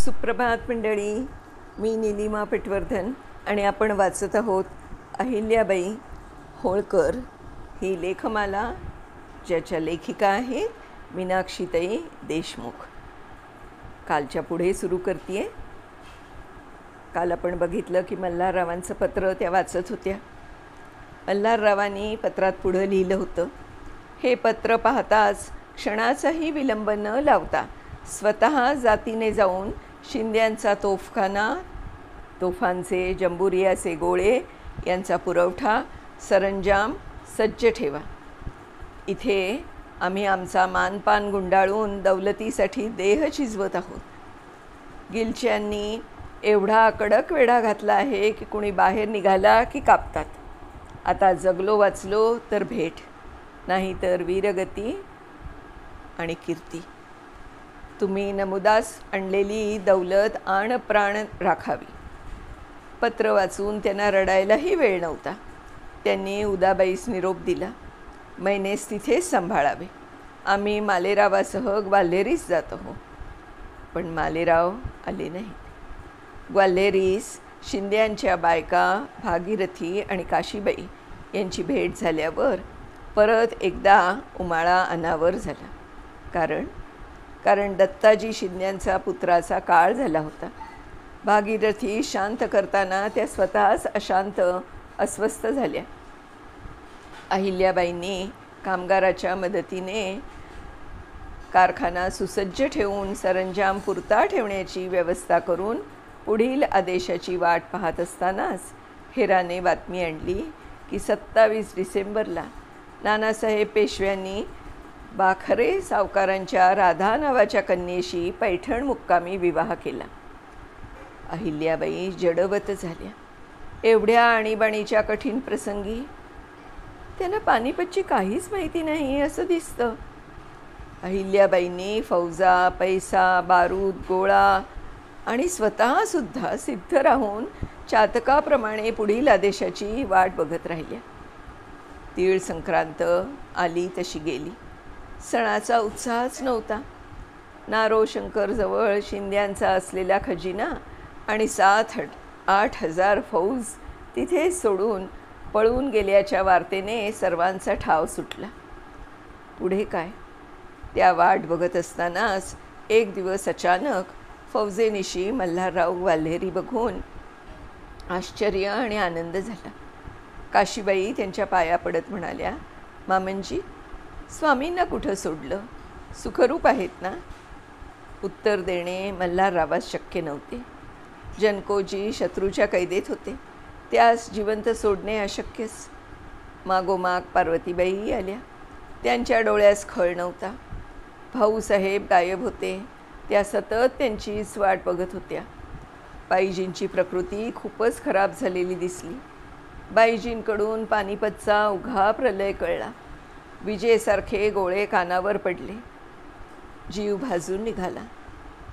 सुप्रभात मंडळी. मी नीलिमा पटवर्धन आणि आपण वाचत आहोत अहिल्याबाई होळकर ही लेखमाला, ज्याच्या लेखिका आहेत मीनाक्षीताई देशमुख. कालच्या पुढे सुरू करते. काल आपण बघितलं की मल्हाररावांचं पत्र त्या वाचत होत्या. मल्हाररावांनी पत्रात पुढं लिहिलं होतं, हे पत्र पाहताच क्षणाचाही विलंब न लावता स्वतः जातीने जाऊन शिंद्यांचा तोफखाना, तोफांचे जंबुरियाचे गोळे यांचा पुरवठा सरंजाम सज्ज ठेवा. इथे आम्ही आमचा मानपान गुंडाळून दौलतीसाठी देह शिजवत आहोत. गिलच्यांनी एवढा कडक वेढा घातला आहे की कुणी बाहेर निघाला की कापतात. आता जगलो वाचलो तर भेट, नाही तर वीरगती आणि कीर्ती. तुम्ही नमुदास आणलेली दौलत आण प्राण राखावी. पत्र वाचून त्यांना रडायलाही वेळ नव्हता. त्यांनी उदाबाईस निरोप दिला, मैनेस तिथेच सांभाळावे. आम्ही मालेरावासह ग्वाल्हेरीस जात आहोत. पण मालेराव आले नाहीत. ग्वाल्हेरीस शिंद्यांच्या बायका भागीरथी आणि काशीबाई यांची भेट झाल्यावर परत एकदा उमाळा अनावर झाला. कारण दत्ताजी शिंद्यांचा पुत्राचा काळ झाला होता. भागीरथी शांत करताना त्या स्वतःच अशांत अस्वस्थ झाल्या. अहिल्याबाईंनी कामगाराच्या मदतीने कारखाना सुसज्ज ठेवून सरंजाम पुरता ठेवण्याची व्यवस्था करून पुढील आदेशाची वाट पाहत असतानाच हेराने बातमी आणली की 27 डिसेंबरला नानासाहेब पेशव्यांनी बाखरे सावकारांच्या राधा नावाच्या कन्येशी पैठण मुक्कामी विवाह केला. अहिल्याबाई जडवत झाल्या. एवढ्या आणीबाणीच्या कठीण प्रसंगी त्यांना पानिपतची काहीच माहिती नाही असं दिसतं. अहिल्याबाईंनी फौजा, पैसा, बारूद, गोळा आणि स्वतःसुद्धा सिद्ध राहून चातकाप्रमाणे पुढील आदेशाची वाट बघत राहिल्या. तीळ संक्रांत आली तशी गेली. सणाचा उत्साहच नव्हता. नारो शंकरजवळ शिंद्यांचा असलेला खजिना आणि 7-8 फौज तिथे सोडून पळून गेल्याच्या वार्तेने सर्वांचा ठाव सुटला. पुढे काय? त्या वाट बघत असतानाच एक दिवस अचानक फौजेनिशी मल्हारराव ग्वाल्हेरी बघून आश्चर्य आणि आनंद झाला. काशीबाई त्यांच्या पाया पडत म्हणाल्या, मामनजी, स्वामींना कुठं सोडलं? सुखरूप आहेत ना? उत्तर देणे मल्हाररावास शक्य नव्हते. जनकोजी शत्रूच्या कैदेत होते, त्यास जिवंत सोडणे अशक्यच. मागोमाग पार्वतीबाई आल्या. त्यांच्या डोळ्यास खळ नव्हता. भाऊसाहेब गायब होते. त्या सतत त्यांचीच वाट बघत होत्या. बाईजींची प्रकृती खूपच खराब झालेली दिसली. बाईजींकडून पानिपतचा उघा प्रलय कळला. विजेसारखे गोळे कानावर पडले. जीव भाजून निघाला.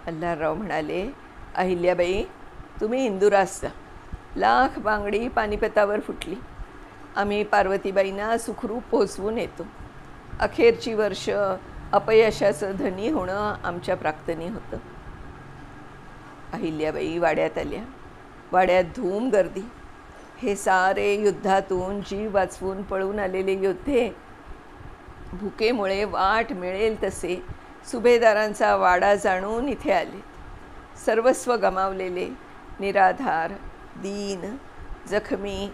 मल्हारराव म्हणाले, अहिल्याबाई, तुम्ही इंदुरास जा. लाख बांगडी पानिपतावर फुटली. आम्ही पार्वतीबाईंना सुखरूप पोचवून येतो. अखेरची वर्ष अपयशाचं धनी होणं आमच्या प्राक्तनी होतं. अहिल्याबाई वाड्यात आल्या. वाड्यात धूम गर्दी. हे सारे युद्धातून जीव वाचवून पळून आलेले योद्धे भुकेमुळे वाट मिळेल तसे सुभेदारांचा वाडा जाणून इथे आले. सर्वस्व गमावलेले, निराधार, दीन, जखमी,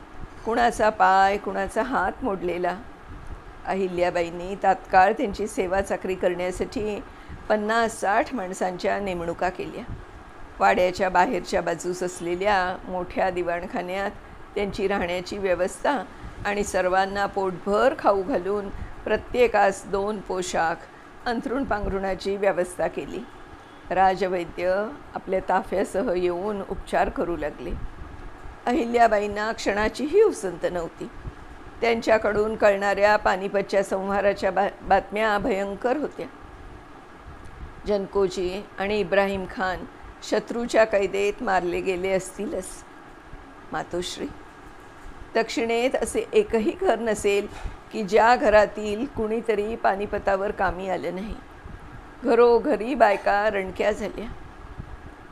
कुणाचा पाय कुणाचा हात मोडलेला. अहिल्याबाईंनी तात्काळ त्यांची सेवा चाकरी करण्यासाठी 50-60 माणसांच्या नेमणुका केल्या. वाड्याच्या बाहेरच्या बाजूस असलेल्या मोठ्या दिवाणखान्यात त्यांची राहण्याची व्यवस्था आणि सर्वांना पोटभर खाऊ घालून प्रत्येकास 2 पोशाख, अंथरूण पांघरुणाची व्यवस्था केली. राजवैद्य आपल्या ताफ्यासह येऊन उपचार करू लागले. अहिल्याबाईंना क्षणाचीही उसंत नव्हती. त्यांच्याकडून कळणाऱ्या पानिपतच्या संहाराच्या बातम्या भयंकर होत्या. जनकोजी आणि इब्राहिम खान शत्रूच्या कैदेत मारले गेले असतीलच. मातोश्री, दक्षिणेत असे एकही घर नसेल की ज्या घरातील कुणीतरी पानिपतावर कामी आलं नाही. घरोघरी बायका रणक्या झाल्या.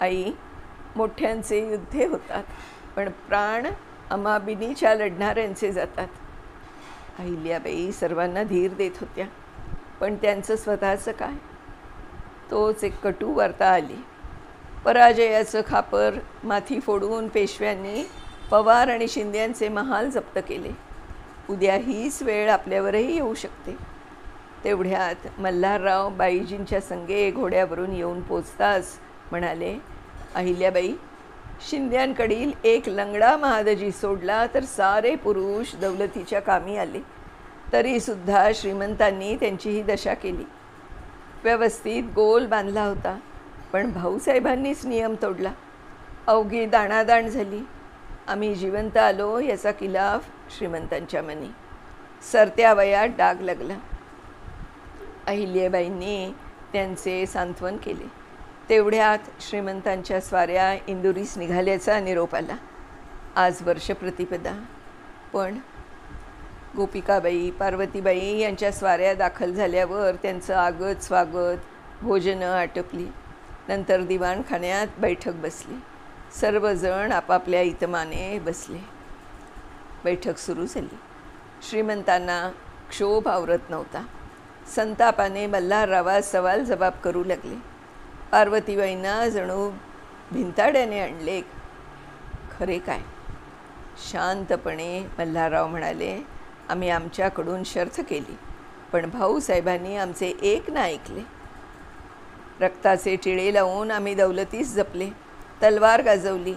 आई, मोठ्यांचे युद्धे होतात, पण प्राण अमाबिनीच्या लढणाऱ्यांचे जातात. अहिल्याबाई सर्वांना धीर देत होत्या, पण त्यांचं स्वतःचं काय? तोच एक कटू वार्ता आली. पराजयाचं खापर माथी फोडून पेशव्यांनी पवार आणि शिंद्यांचे महाल जप्त केले. उद्या हीच वेळ आपल्यावरही येऊ शकते. तेवढ्यात मल्हारराव बाईजींच्या संगे घोड्यावरून येऊन पोचताच म्हणाले, अहिल्याबाई, शिंद्यांकडील एक लंगडा महादजी सोडला तर सारे पुरुष दौलतीच्या कामी आले. तरीसुद्धा श्रीमंतांनी त्यांची ही दशा केली. व्यवस्थित गोल बांधला होता, पण भाऊसाहेबांनीच नियम तोडला. अवघी दाणादाण झाली. आम्ही जिवंत आलो याचा किलाफ श्रीमंतांच्या मनी. सरत्या वयात डाग लागला. अहिल्याबाईंनी त्यांचे सांत्वन केले. तेवढ्यात श्रीमंतांच्या स्वाऱ्या इंदुरीस निघाल्याचा निरोप आला. आज वर्षप्रतिपदा, पण गोपिकाबाई, पार्वतीबाई यांच्या स्वाऱ्या दाखल झाल्यावर त्यांचं आगत स्वागत, भोजनं आटपली. नंतर दिवाणखान्यात बैठक बसली. सर्वजण आपापल्या इतमाने बसले. बैठक सुरू झाली. श्रीमंतांना क्षोभ आवरत नव्हता. संतापाने मल्हाररावास सवाल जबाब करू लागले. पार्वतीबाईंना जणू भिंताड्याने आणले. खरे काय? शांतपणे मल्हारराव म्हणाले, आम्ही आमच्याकडून शर्थ केली, पण भाऊसाहेबांनी आमचे एक ना ऐकले. रक्ताचे टिळे लावून आम्ही दौलतीस जपले, तलवार गाजवली,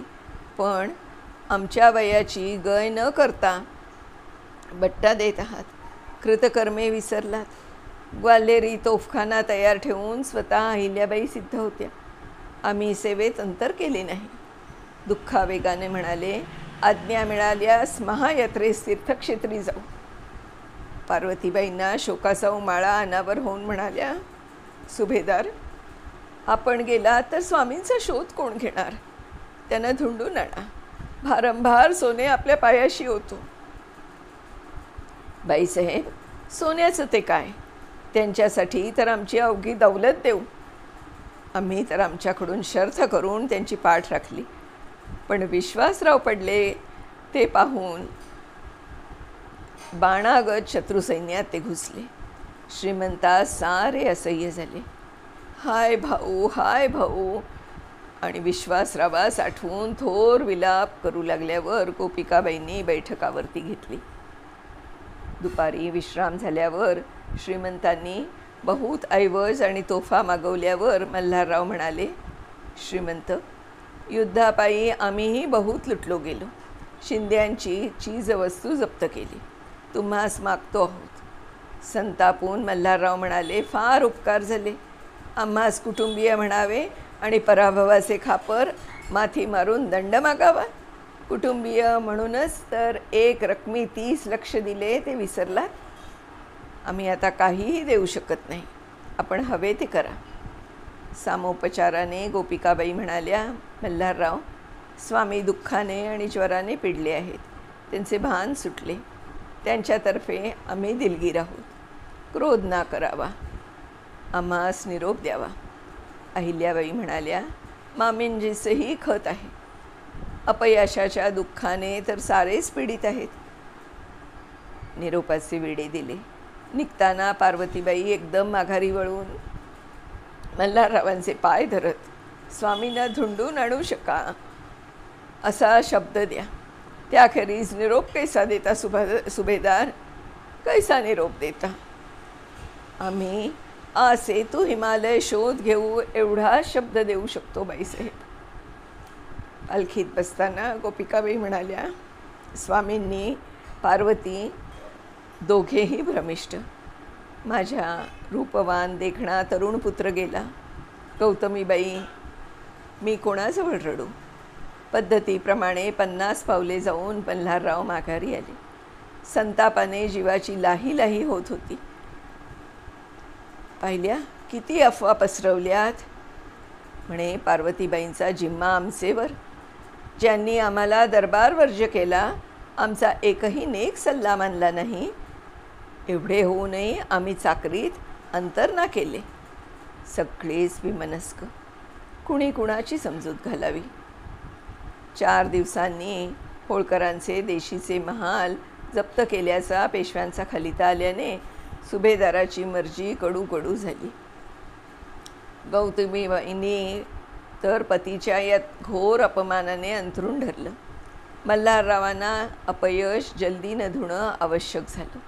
पण आमच्या वयाची गय न करता बट्टा देत आहात. कृतकर्मे विसरलात. ग्वाल्हेरी तोफखाना तयार ठेवून स्वतः अहिल्याबाई सिद्ध होत्या. आम्ही सेवेत अंतर केले नाही. दुःखावेगाने म्हणाले, आज्ञा मिळाल्यास महायात्रेस तीर्थक्षेत्री जाऊ. पार्वतीबाईंना शोकाचा उमाळा अनावर होऊन म्हणाल्या, सुभेदार, आपण गेला तर स्वामींचा शोध कोण घेणार? त्यांना धुंडून आणा. भारंभार सोने आपल्या पायाशी होतो. बाईसाहेब, सोन्याचं ते काय? त्यांच्यासाठी तर आमची अवघी दौलत देऊ. आम्ही तर आमच्याकडून शर्थ करून त्यांची पाठ राखली, पण विश्वासराव पडले ते पाहून बाणागत शत्रुसैन्यात ते घुसले. श्रीमंतास सारे असह्य झाले. हाय भाऊ, हाय भाऊ, आणि विश्वासरावास आठवून थोर विलाप करू लागल्यावर गोपिकाबाईंनी बैठकावरती घेतली. दुपारी विश्राम झाल्यावर श्रीमंतांनी बहुत ऐवज आणि तोफा मागवल्यावर मल्हारराव म्हणाले, श्रीमंत, युद्धापायी आम्हीही बहुत लुटलो गेलो. शिंद्यांची चीजवस्तू जप्त केली. तुम्हास मागतो आहोत. संतापून मल्हारराव म्हणाले, फार उपकार झाले. आम्हास कुटुंबीय म्हणावे आणि पराभवाचे खापर माथी मारून दंड मागावा. कुटुंबीय म्हणूनच तर एक रकमी 30 लक्ष दिले ते विसरलात. आम्ही आता काहीही देऊ शकत नाही. आपण हवे ते करा. सामोपचाराने गोपिकाबाई म्हणाल्या, मल्हारराव, स्वामी दुःखाने आणि ज्वराने पिडले आहेत. त्यांचे भान सुटले. त्यांच्यातर्फे आम्ही दिलगीर आहोत. क्रोध ना करावा. आम्हास निरोप द्यावा. अहिल्याबाई म्हणाल्या, मामींजीचंही खत आहे. अपयशाच्या दुःखाने तर सारेच पीडित आहेत. निरोपाचे विडे दिले. निघताना पार्वतीबाई एकदम माघारी वळून मल्हाररावांचे पाय धरत, स्वामींना धुंडून आणू शका असा शब्द द्या. त्याखेरीज निरोप कैसा देता सुभेदार? कैसा निरोप देता? आम्ही सेतू हिमालय शोध घेऊ एवढा शब्द देऊ शकतो बाईसाहेब. पालखीत बसताना गोपिकाबाई म्हणाल्या, स्वामींनी पार्वती दोघेही भ्रमिष्ठ. माझ्या रूपवान देखणा तरुण पुत्र गेला. गौतमीबाई, मी कोणाजवळ रडू? पद्धतीप्रमाणे 50 पावले जाऊन मल्हारराव माघारी आले. संतापाने जीवाची लाही लाही होत होती. पाहिल्या किती अफवा पसरवल्यात म्हणे. पार्वतीबाईंचा जिम्मा आमचेवर. ज्यांनी आम्हाला दरबार वर्ज्य केला, आमचा एकही नेक सल्ला मानला नाही. एवढे होऊनही आम्ही चाकरीत अंतर ना केले. सगळेच विमनस्क. कुणी कुणाची समजूत घालावी. 4 दिवसांनी होळकरांचे देशीचे महाल जप्त केल्याचा पेशव्यांचा खलिता आल्याने सुभेदाराची मर्जी कडू झाली. गौतमीबाईंनी तर पतीच्या या घोर अपमानाने अंथरूण धरलं. मल्हाररावांना अपयश जल्दीनं धुणं आवश्यक झालं.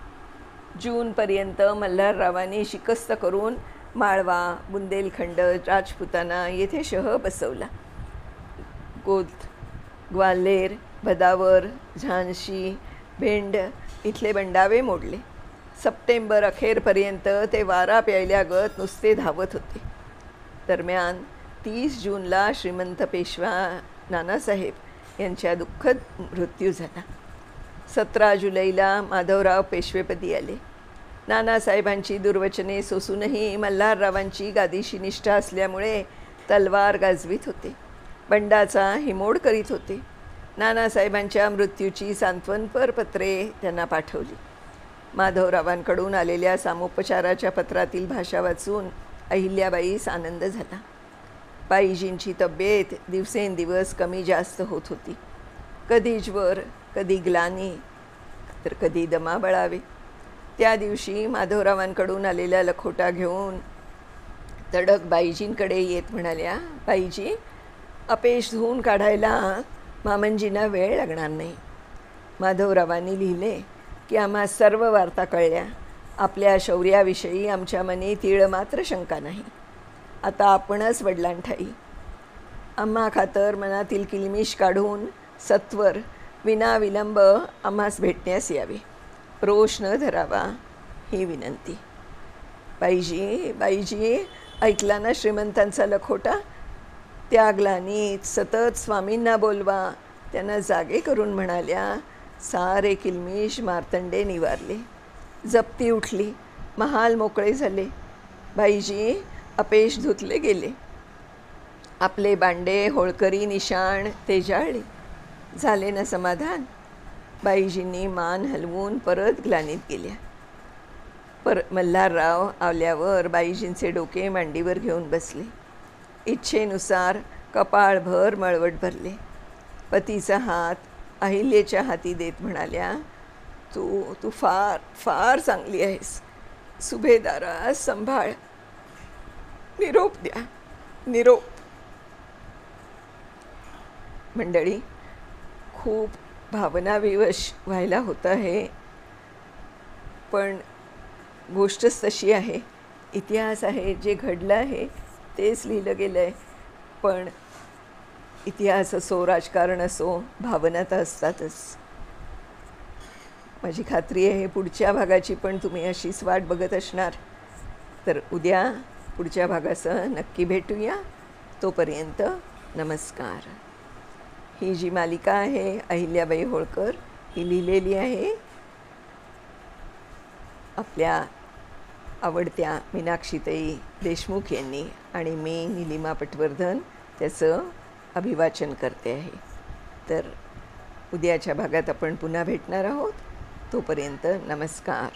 जूनपर्यंत मल्हाररावांनी शिकस्त करून माळवा, बुंदेलखंड, राजपुताना येथे शह बसवला. ग्वाल्हेर, भदावर, झांसी, भिंड इथले बंडावे मोडले. सप्टेंबर अखेरपर्यंत ते वारा प्यायल्यागत नुसते धावत होते. दरम्यान 30 जूनला श्रीमंत पेशवा नानासाहेब यांच्या दुःखद मृत्यू झाला. 17 जुलैला माधवराव पेशवेपदी आले. नानासाहेबांची दुर्वचने सोसूनही मल्हाररावांची गादीशी निष्ठा असल्यामुळे तलवार गाजवीत होते, बंडाचा हिमोड करीत होते. नानासाहेबांच्या मृत्यूची सांत्वनपर पत्रे त्यांना पाठवली. माधवरावांकडून आलेल्या सामोपचाराच्या पत्रातील भाषा वाचून अहिल्याबाईस आनंद झाला. बाईजींची तब्येत दिवसेंदिवस कमी जास्त होत होती. कधी ज्वर, कधी ग्लानी, तर कधी दमाबळावे. त्या दिवशी माधवरावांकडून आलेला लखोटा घेऊन तडक बाईजींकडे येत म्हणाल्या, बाईजी, अपेश धुवून काढायला मामंजींना वेळ लागणार नाही. माधवरावांनी लिहिले की आम्हा सर्व वार्ता कळल्या. आपल्या शौर्याविषयी आमच्या मनी तीळ मात्र शंका नाही. आता आपणच वडिलांठाई. आम्हा खातर मनातील किलमिश काढून सत्वर विनाविलंब आम्हास भेटण्यास यावे. रोष न धरावा ही विनंती. बाईजी ऐकला ना श्रीमंतांचा लखोटा? त्या ग्लानीत सतत स्वामींना बोलवा. त्यांना जागे करून म्हणाल्या. सारे किलमिश मार्तंडे निवारले. जप्ती उठली. महाल मोकळे झाले. बाईजी अपेश धुतले गेले. आपले बांडे होळकरी निशाण तेजाळले. झाले ना समाधान? बाईजींनी मान हलवून परत ग्लानीत गेल्या. मल्हारराव आल्यावर बाईजींचे डोके मांडीवर घेऊन बसले. इच्छेनुसार कपाळभर मळवट भरले. पतीचा हात अहिल्याच्या हाती देत म्हणाल्या, तू फार फार चांगली आहेस. सुभेदारा संभाळ. निरोप द्या, निरोप. मंडळी, खूप भावनाविवश व्हायला होतं आहे, पण गोष्टच तशी आहे. इतिहास आहे, जे घडलं आहे तेच लिहिलं गेलं आहे. पण इतिहास असो, राजकारण असो, भावना तर असतातच. माझी खात्री आहे पुढच्या भागाची पण तुम्ही अशीच वाट बघत असणार. तर उद्या पुढच्या भागासह नक्की भेटूया. तोपर्यंत नमस्कार. ही जी मालिका आहे अहिल्याबाई होळकर, ही लिहिलेली आहे आपल्या आवडत्या मीनाक्षीताई देशमुख यांनी आणि मी निलिमा पटवर्धन त्याचं अभिवाचन करते आहे. तर उद्याच्या भागात आपण पुन्हा भेटणार आहोत. तोपर्यंत नमस्कार.